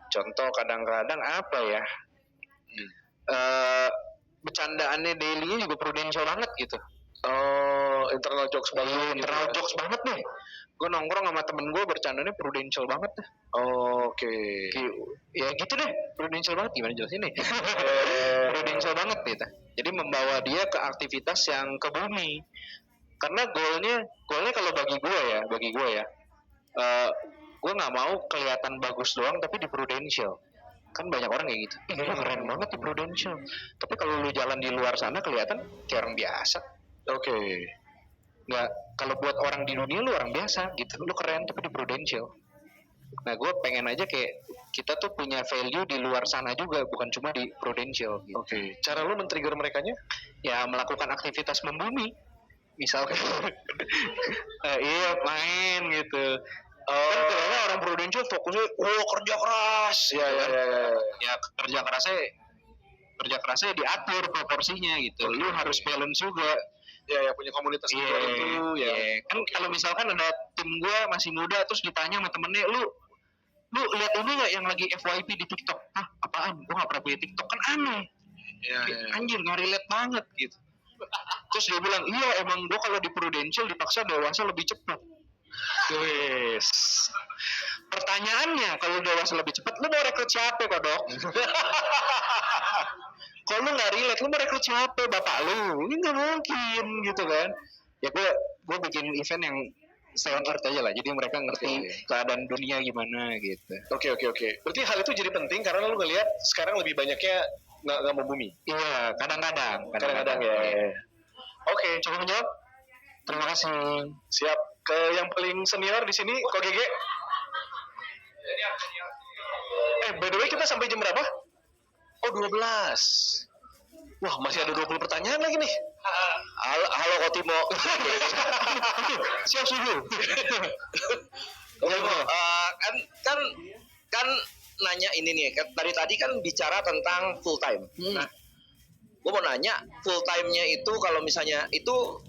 Contoh kadang-kadang apa ya? Eh Bercandaannya daily juga prudential banget gitu. Oh, internal jokes banget. Internal jokes banget deh. Gue nongkrong sama temen gue bercandanya prudential banget deh. Oke. Ya gitu deh, prudential banget, gimana jelasin nih? Prudential banget gitu. Jadi membawa dia ke aktivitas yang ke bumi. Karena goalnya kalau bagi gue ya, gue nggak mau kelihatan bagus doang tapi di prudential. Kan banyak orang kayak gitu. Lu keren banget di prudential. Tapi kalau lu jalan di luar sana kelihatan kayak orang biasa. Oke. Nggak, kalau buat orang di dunia lu orang biasa gitu. Lu keren tapi di prudential. Nah gue pengen aja kayak kita tuh punya value di luar sana juga, bukan cuma di prudential gitu. Oke. Cara lu men-trigger merekanya? Ya melakukan aktivitas membumi. Misalkan iya main gitu. Kan ternyata orang prudential fokusnya kerja keras. Iya. Ya kerja kerasnya diatur proporsinya gitu. Lu harus balance juga. Ya punya komunitas gitu itu ya. Kan kalau misalkan ada tim gue masih muda terus ditanya sama temennya, lu lihat ini nggak yang lagi FYP di TikTok? Hah, apaan? Gue nggak pernah punya TikTok, kan aneh. Ya. Anjir, nggak relate banget gitu. Terus dia bilang, iya emang gue kalau di prudential dipaksa dewasa lebih cepat. Wes. Pertanyaannya, kalau dewasa lebih cepat, lu mau rekrut siapa kok dok? Kalau lu nggak relate, lu mau rekrut siapa? Bapak lu? Ini nggak mungkin gitu kan? Ya gue bikin event yang stay on earth aja lah, jadi mereka ngerti keadaan dunia gimana gitu. Oke. Berarti hal itu jadi penting karena lu ngelihat sekarang lebih banyaknya nggak mau bumi. Iya, kadang-kadang ya. Oke, coba menjawab. Terima kasih. Siap. Ke yang paling senior di sini, Ko Gege. By the way kita sampai jam berapa? Oh 12. Wah masih ada 20 pertanyaan lagi nih. Halo Kotimo. Siap suhu. Kan nanya ini nih, dari tadi kan bicara tentang full time. Nah, gue mau nanya full time-nya itu kalau misalnya itu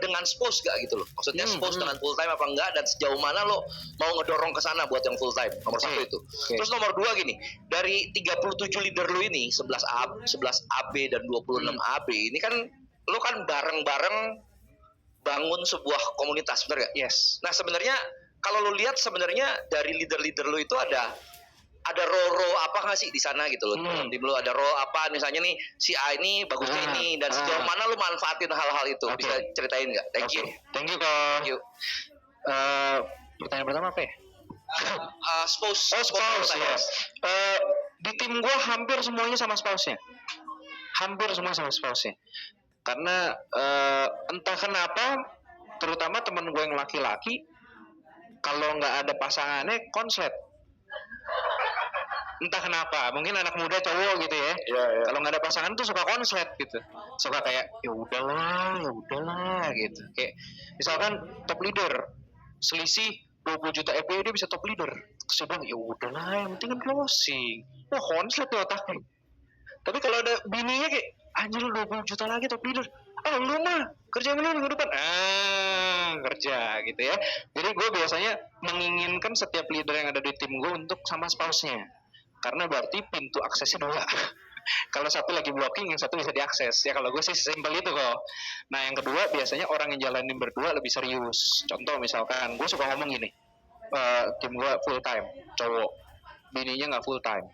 dengan spouse gak gitu loh? Maksudnya spouse dengan full time apa enggak, dan sejauh mana lo mau ngedorong ke sana buat yang full time? Nomor satu itu. Terus nomor dua gini, dari 37 leader lo ini 11 AB dan 26 AB ini kan lo kan bareng-bareng bangun sebuah komunitas, benar gak? Yes. Nah sebenarnya kalau lo lihat sebenarnya dari leader-leader lo itu ada role apa nggak sih di sana gitu loh? Tim lo ada role apa? Misalnya nih si A ini bagusnya ini, dan sejauh mana lo manfaatin hal-hal itu? Bisa ceritain nggak? Thank you. Thank you. Pertanyaan pertama apa ya? Spouse. Yes. Di tim gue hampir semuanya sama spouse-nya. Hampir semua sama spouse-nya. Karena entah kenapa, terutama temen gue yang laki-laki, kalau nggak ada pasangannya konslet. Entah kenapa, mungkin anak muda cowok gitu ya. Kalau nggak ada pasangan tuh suka konslet gitu, suka kayak ya udahlah gitu. Kayak misalkan top leader selisih 20 juta EP dia bisa top leader, terus dia bilang ya udahlah yang penting kan closing. Wah konslet tuh otaknya. Tapi kalau ada bininya kayak anjir 20 juta lagi top leader, lu mah kerja minggu depan kerja gitu ya. Jadi gue biasanya menginginkan setiap leader yang ada di tim gue untuk sama spouse-nya, karena berarti pintu aksesnya dua. Kalau satu lagi blocking, yang satu bisa diakses. Ya kalau gue sih simpel itu kok. Nah yang kedua biasanya orang yang jalanin berdua lebih serius. Contoh misalkan gue suka ngomong gini, tim gue full time cowok, bininya nggak full time.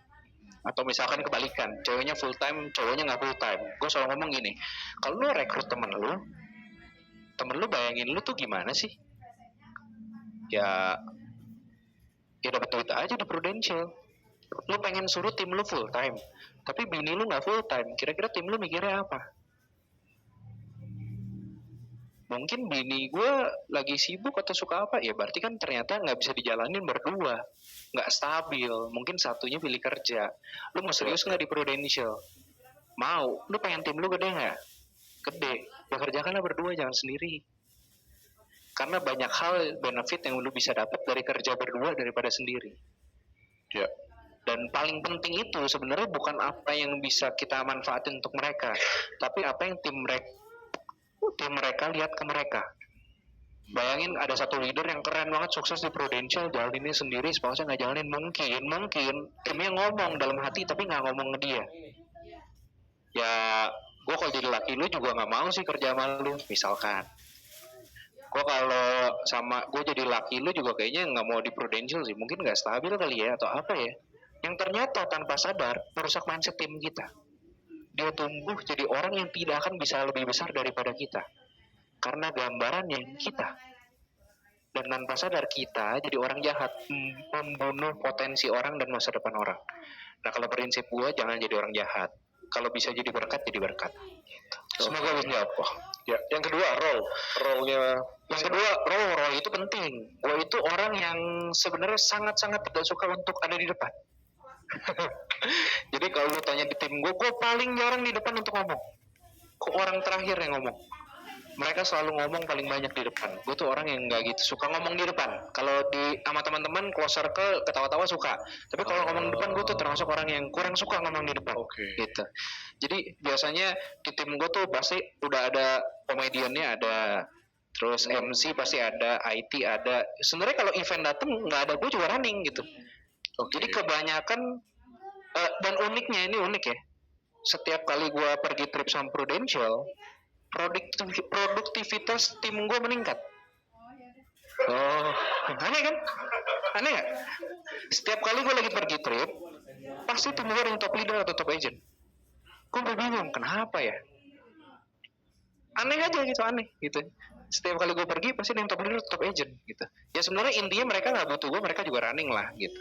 Atau misalkan kebalikan, ceweknya full time, cowoknya nggak full time. Gue selalu ngomong gini, kalau lu rekrut temen lu bayangin lu tuh gimana sih? Ya dapat duit aja di Prudential. Lu pengen suruh tim lu full time, tapi bini lu nggak full time. Kira-kira tim lu mikirnya apa? Mungkin bini gue lagi sibuk atau suka apa, ya berarti kan ternyata nggak bisa dijalanin berdua, nggak stabil. Mungkin satunya pilih kerja. Lu mau serius nggak di Prudential? Mau? Lu pengen tim lu gede nggak? Gede. Ya kerjakanlah berdua, jangan sendiri. Karena banyak hal benefit yang lu bisa dapat dari kerja berdua daripada sendiri. Ya. Dan paling penting itu sebenarnya bukan apa yang bisa kita manfaatin untuk mereka, tapi apa yang tim mereka lihat ke mereka. Bayangin ada satu leader yang keren banget, sukses di Prudential, jalaninnya sendiri, spouse-nya nggak jalanin. Mungkin timnya ngomong dalam hati tapi nggak ngomong ke dia. Ya, gue kalau jadi laki lu juga nggak mau sih kerja sama lu, misalkan. Gue kalau sama gue jadi laki lu juga kayaknya nggak mau di Prudential sih, mungkin nggak stabil kali ya atau apa ya. Yang ternyata tanpa sadar merusak mindset tim kita. Dia tumbuh jadi orang yang tidak akan bisa lebih besar daripada kita. Karena gambarannya kita. Dan tanpa sadar kita jadi orang jahat, membunuh potensi orang dan masa depan orang. Nah kalau prinsip gue jangan jadi orang jahat. Kalau bisa jadi berkat, jadi berkat. Semoga bisa jawab. Ya, yang kedua role-nya. Yang kedua, role itu penting. Gue itu orang yang sebenarnya sangat-sangat tidak suka untuk ada di depan. Jadi kalau lu tanya di tim gue paling jarang di depan untuk ngomong. Kok orang terakhir yang ngomong. Mereka selalu ngomong paling banyak di depan. Gue tuh orang yang nggak gitu suka ngomong di depan. Kalau di sama teman-teman close circle ketawa-tawa suka. Tapi kalau ngomong di depan gue tuh termasuk orang yang kurang suka ngomong di depan. Gitu. Jadi biasanya di tim gue tuh pasti udah ada komediannya ada, terus MC pasti ada, IT ada. Sebenarnya kalau event dateng nggak ada gue juga running gitu. Jadi kebanyakan dan uniknya ini unik ya. Setiap kali gue pergi trip sama Prudential, produktivitas tim gue meningkat. Oh, aneh kan? Aneh gak? Setiap kali gue lagi pergi trip, pasti tim gue yang top leader atau top agent. Gue bingung, kenapa ya? Aneh aja gitu, aneh gitu. Setiap kali gue pergi, pasti yang top leader top agent gitu. Ya sebenarnya intinya mereka nggak butuh gue, mereka juga running lah gitu.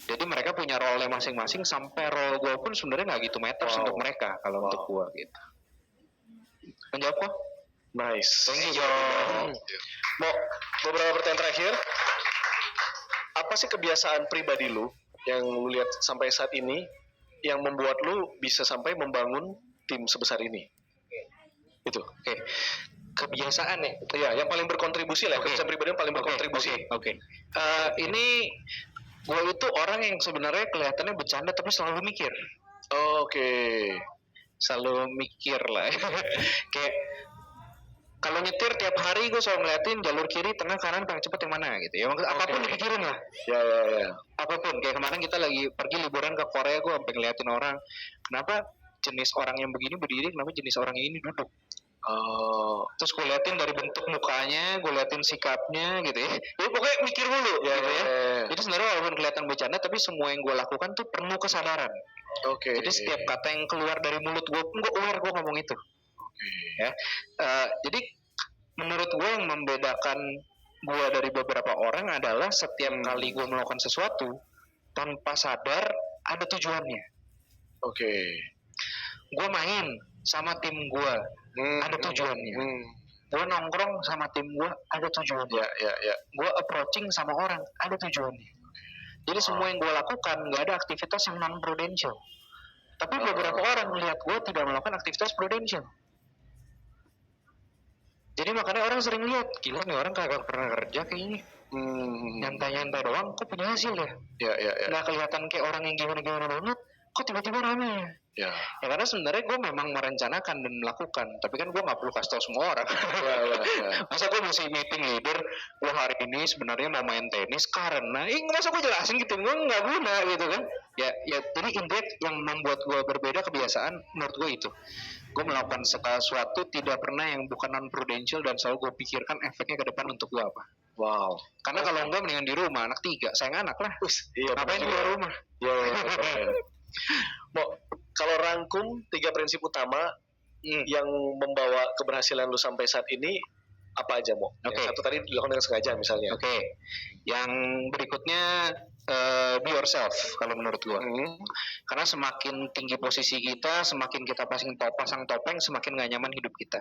Jadi mereka punya role masing-masing, sampai role gue pun sebenarnya nggak gitu matters untuk mereka kalau untuk gue gitu. Menjawab kok? Nice. Thank you. Mau beberapa pertanyaan terakhir. Apa sih kebiasaan pribadi lu yang lu lihat sampai saat ini yang membuat lu bisa sampai membangun tim sebesar ini? Itu. Oke. Kebiasaan ya? Iya, yang paling berkontribusi lah. Kebiasaan pribadi yang paling berkontribusi. Oke. Ini gue itu orang yang sebenarnya kelihatannya bercanda tapi selalu mikir. Selalu mikir lah. Kayak kalau nyetir tiap hari gue selalu ngeliatin jalur kiri, tengah, kanan paling cepet yang mana gitu ya. Apapun dipikirin lah. Ya. Apapun. Kayak kemarin kita lagi pergi liburan ke Korea, gue sampai ngeliatin orang. Kenapa jenis orang yang begini berdiri, kenapa jenis orang yang ini duduk? Terus gue liatin dari bentuk mukanya, gue liatin sikapnya gitu ya. Jadi pokoknya mikir dulu gitu ya. Jadi sebenarnya walaupun kelihatan bercanda, tapi semua yang gue lakukan tuh penuh kesadaran. Jadi setiap kata yang keluar dari mulut gue pun gue aware gue ngomong itu. Ya. Jadi menurut gue yang membedakan gue dari beberapa orang adalah setiap kali gue melakukan sesuatu tanpa sadar ada tujuannya. Gue main sama tim gue ada tujuannya. Gue nongkrong sama tim gue ada tujuannya. Gue approaching sama orang ada tujuannya. Jadi semua yang gue lakukan nggak ada aktivitas yang non prudential. Tapi beberapa orang melihat gue tidak melakukan aktivitas prudential. Jadi makanya orang sering lihat, gila nih orang kagak pernah kerja kayaknya. Nyantai-nyantai doang, kok punya hasil ya? Nggak kelihatan kayak orang yang gimana-gimana banget, kok tiba-tiba rame ya? Ya karena sebenarnya gue memang merencanakan dan melakukan, tapi kan gue nggak perlu kasih tau semua orang. Masa gue mesti meeting leader, gue hari ini sebenarnya mau main tenis karena, masa gue jelasin gitu, gue nggak guna gitu kan? Ya, jadi intinya yang membuat gue berbeda kebiasaan menurut gue itu. Gue melakukan sesuatu tidak pernah yang bukan non prudential dan selalu gue pikirkan efeknya ke depan untuk gue apa. Karena kalau enggak mendingan di rumah, anak 3, sayang anak lah. Ngapain di luar rumah? Kalau rangkum 3 prinsip utama yang membawa keberhasilan lu sampai saat ini, apa aja Mo? Yang satu tadi dilakukan dengan sengaja misalnya. Yang berikutnya be yourself kalau menurut gua. Karena semakin tinggi posisi kita, semakin kita pasang topeng, semakin gak nyaman hidup kita.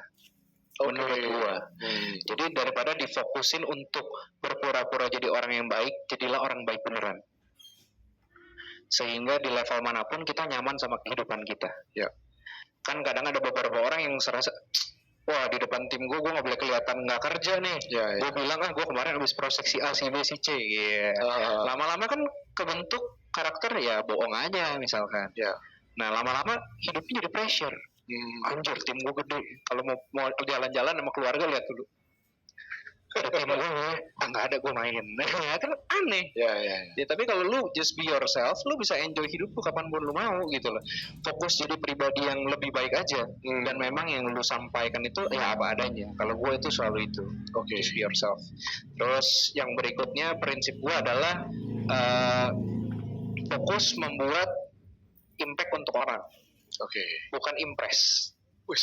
Menurut gua. Jadi daripada difokusin untuk berpura-pura jadi orang yang baik, jadilah orang baik beneran. Sehingga di level manapun kita nyaman sama kehidupan kita. Kan kadang ada beberapa orang yang serasa, wah di depan tim gue gak boleh kelihatan gak kerja nih. Gue bilang gue kemarin habis proseksi A, si B, si C. Lama-lama kan kebentuk karakter ya bohong aja misalkan. Nah lama-lama hidupnya jadi pressure. Anjir tim gue gede. Kalau mau jalan-jalan sama keluarga lihat dulu. ada tim gue, nggak ada gue main. Nah, kan aneh. Ya. Ya tapi kalau lu just be yourself, lu bisa enjoy hidup lu kapanpun lu mau gitu loh. Fokus jadi pribadi yang lebih baik aja. Dan memang yang lu sampaikan itu ya apa adanya. Kalau gue itu selalu itu. Oke. Just be yourself. Terus yang berikutnya prinsip gue adalah fokus membuat impact untuk orang, Oke. bukan impress. Wis.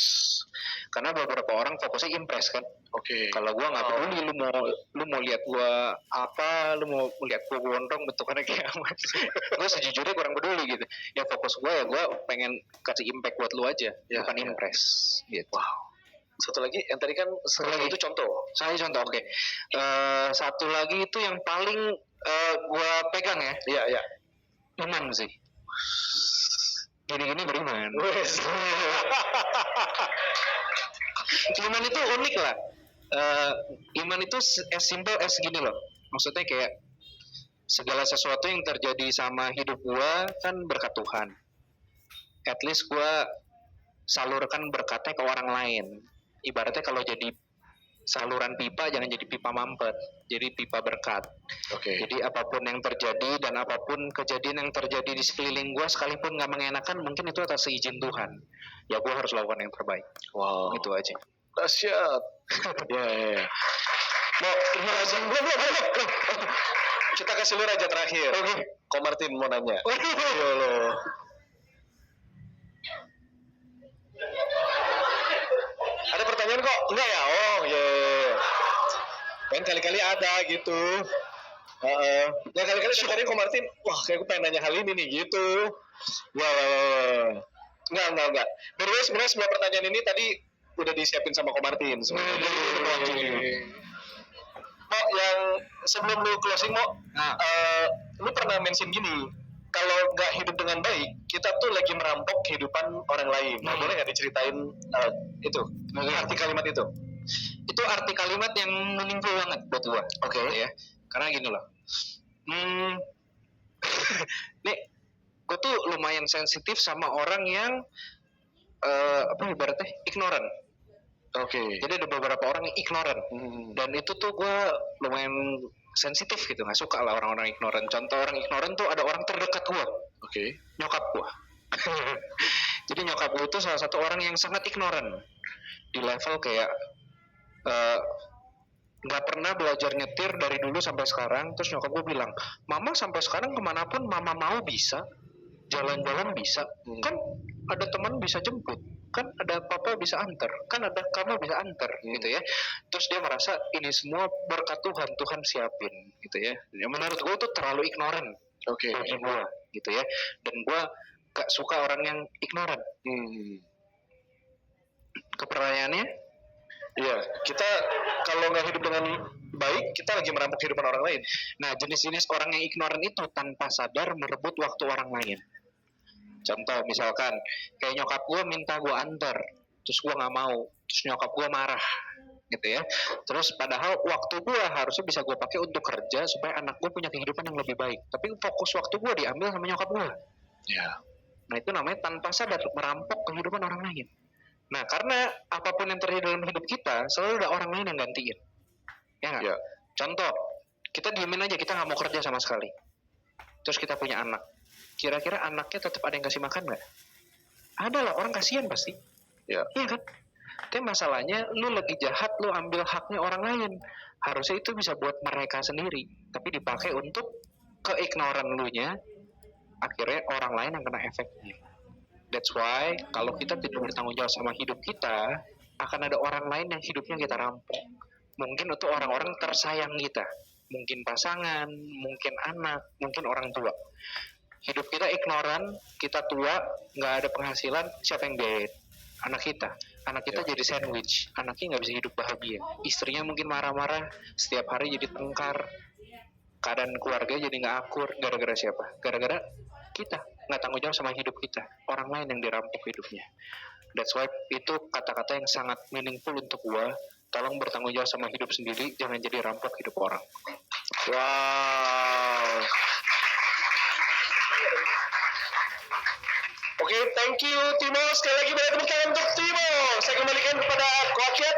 Karena beberapa orang fokusnya impress kan. Oke. Kalau gua nggak peduli lu mau lihat gua apa, lu mau lihat gua gondrong bentukannya kayak apa. Gua sejujurnya kurang peduli gitu. Ya fokus gua ya gua pengen kasih impact buat lu aja, bukan impress gitu. Wow. Satu lagi yang tadi kan lagi. itu contoh. Saya contoh oke. Satu lagi itu yang paling gua pegang ya. Iya. Iman sih. Gini-gini beriman. Wes. Iman itu unik lah. Iman itu as simple as gini loh. Maksudnya kayak segala sesuatu yang terjadi sama hidup gua kan berkat Tuhan. At least gua salurkan berkatnya ke orang lain. Ibaratnya kalau jadi saluran pipa jangan jadi pipa mampet, jadi pipa berkat. Oke. Jadi apapun yang terjadi dan apapun kejadian yang terjadi di sekeliling gua sekalipun nggak mengenakan, mungkin itu atas izin Tuhan. Ya gua harus lakukan yang terbaik. Wow. Itu aja. Dahsyat. Ya. Belum. Kita kasih lu raja terakhir. Oke. Ko Martin mau nanya. Yo lo. Ada pertanyaan kok? Enggak ya? Oh, ya. Kan kali-kali ada gitu. Ya kali-kali dari tadi Ko Martin, wah kayak gue pengen nanya hal ini nih gitu. Wah. Enggak. By the way, sebenarnya semua pertanyaan ini tadi udah disiapin sama Ko Martin. Mau yang sebelum lu closing mau, lu pernah mention gini, kalau nggak hidup dengan baik, kita tuh lagi merampok kehidupan orang lain. Nah, boleh nggak diceritain itu arti kalimat itu? Itu arti kalimat yang meaningful banget buat gua. Oke. Ya. Karena gini loh. Nih, gua tuh lumayan sensitif sama orang yang ibaratnya ignorant. Oke. Jadi ada beberapa orang yang ignorant. Dan itu tuh gua lumayan sensitif gitu, nggak suka lah orang-orang ignorant. Contoh orang ignorant tuh ada orang terdekat gua. Oke. Nyokap gua. Jadi nyokap gua itu salah satu orang yang sangat ignorant di level kayak nggak pernah belajar nyetir dari dulu sampai sekarang. Terus nyokap gua bilang, mama sampai sekarang kemanapun mama mau bisa, jalan-jalan bisa, kan ada teman bisa jemput, kan ada papa bisa antar, kan ada kamu bisa antar, gitu ya. Terus dia merasa ini semua berkat Tuhan siapin, gitu ya. Menurut gue itu terlalu ignoran, bagi gue, gitu ya. Dan gue gak suka orang yang ignoran. Kepercayaannya? Iya, kita kalau nggak hidup dengan baik, kita lagi merampok kehidupan orang lain. Nah, jenis-jenis orang yang ignoran itu tanpa sadar merebut waktu orang lain. Contoh misalkan kayak nyokap gue minta gue antar, terus gue nggak mau, terus nyokap gue marah, gitu ya. Terus padahal waktu gue harusnya bisa gue pakai untuk kerja supaya anak gue punya kehidupan yang lebih baik. Tapi fokus waktu gue diambil sama nyokap gue. Ya. Nah itu namanya tanpa sadar merampok kehidupan orang lain. Nah karena apapun yang terjadi dalam hidup kita selalu ada orang lain yang gantiin. Ya nggak? Ya. Contoh kita diemin aja, kita nggak mau kerja sama sekali. Terus kita punya anak. Kira-kira anaknya tetap ada yang kasih makan nggak? Ada lah, orang kasihan pasti. Ya. Iya kan? Tapi masalahnya lu lagi jahat, lu ambil haknya orang lain. Harusnya itu bisa buat mereka sendiri, tapi dipakai untuk keignoran lu nya, akhirnya orang lain yang kena efeknya. That's why kalau kita tidak bertanggung jawab sama hidup kita, akan ada orang lain yang hidupnya kita rampok. Mungkin itu orang-orang tersayang kita, mungkin pasangan, mungkin anak, mungkin orang tua. Hidup kita ignoran, kita tua, nggak ada penghasilan, siapa yang biayain? Anak kita. Anak kita jadi sandwich, anaknya nggak bisa hidup bahagia. Istrinya mungkin marah-marah, setiap hari jadi tengkar. Keadaan keluarga jadi nggak akur, gara-gara siapa? Gara-gara kita, nggak tanggung jawab sama hidup kita. Orang lain yang dirampok hidupnya. That's why itu kata-kata yang sangat meaningful untuk gua. Tolong bertanggung jawab sama hidup sendiri, jangan jadi rampok hidup orang. Wow. Oke, thank you Timo. Sekali lagi banyak tepuk tangan untuk Timo. Saya kembalikan kepada Ko Akyat.